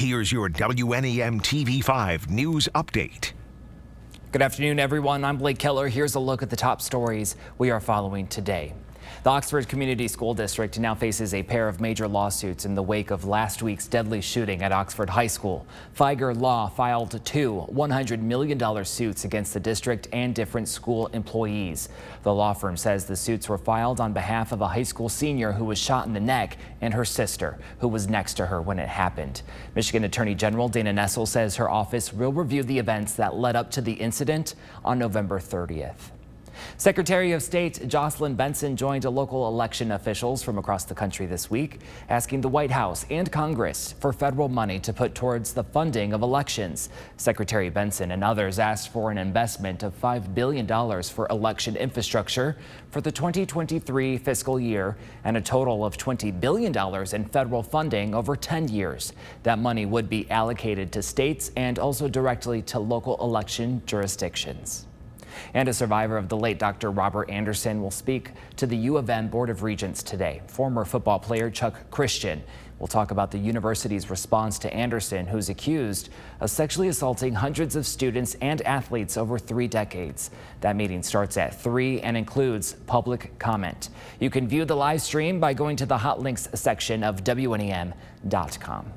Here's your WNEM TV5 news update. Good afternoon, everyone. I'm Blake Keller. Here's a look at the top stories we are following today. The Oxford Community School District now faces a pair of major lawsuits in the wake of last week's deadly shooting at Oxford High School. Feiger Law filed two $100 million suits against the district and different school employees. The law firm says the suits were filed on behalf of a high school senior who was shot in the neck and her sister, who was next to her when it happened. Michigan Attorney General Dana Nessel says her office will review the events that led up to the incident on November 30th. Secretary of State Jocelyn Benson joined local election officials from across the country this week, asking the White House and Congress for federal money to put towards the funding of elections. Secretary Benson and others asked for an investment of $5 billion for election infrastructure for the 2023 fiscal year and a total of $20 billion in federal funding over 10 years. That money would be allocated to states and also directly to local election jurisdictions. And a survivor of the late Dr. Robert Anderson will speak to the U of M Board of Regents today. Former football player Chuck Christian will talk about the university's response to Anderson, who's accused of sexually assaulting hundreds of students and athletes over 3 decades. That meeting starts at 3 and includes public comment. You can view the live stream by going to the hot links section of WNEM.com.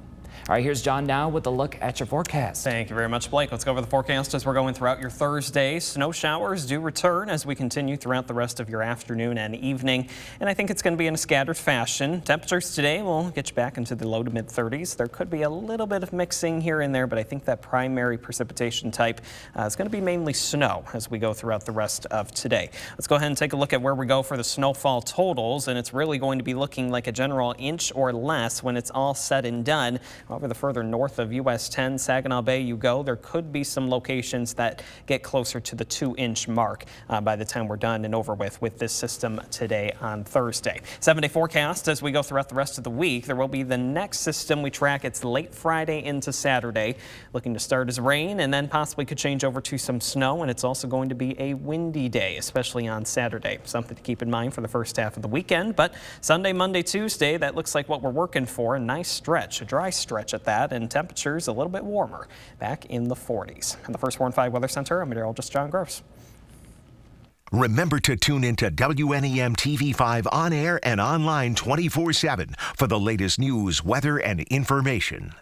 All right, here's John now with a look at your forecast. Thank you very much, Blake. Let's go over the forecast as we're going throughout your Thursday. Snow showers do return as we continue throughout the rest of your afternoon and evening. And I think it's going to be in a scattered fashion. Temperatures today will get you back into the low to mid 30s. There could be a little bit of mixing here and there, but I think that primary precipitation type is going to be mainly snow as we go throughout the rest of today. Let's go ahead and take a look at where we go for the snowfall totals. And it's really going to be looking like a general inch or less when it's all said and done. Over the further north of US 10, Saginaw Bay you go, there could be some locations that get closer to the 2-inch mark by the time we're done and over with this system today on Thursday. 7-day forecast as we go throughout the rest of the week. There will be the next system we track. It's late Friday into Saturday. Looking to start as rain and then possibly could change over to some snow. And it's also going to be a windy day, especially on Saturday. Something to keep in mind for the first half of the weekend. But Sunday, Monday, Tuesday, that looks like what we're working for. A nice stretch, a dry stretch at that, and temperatures a little bit warmer, back in the 40s. And the First Warn 5 Weather Center, I'm meteorologist John Gross. Remember to tune into WNEM TV5 on air and online 24/7 for the latest news, weather, and information.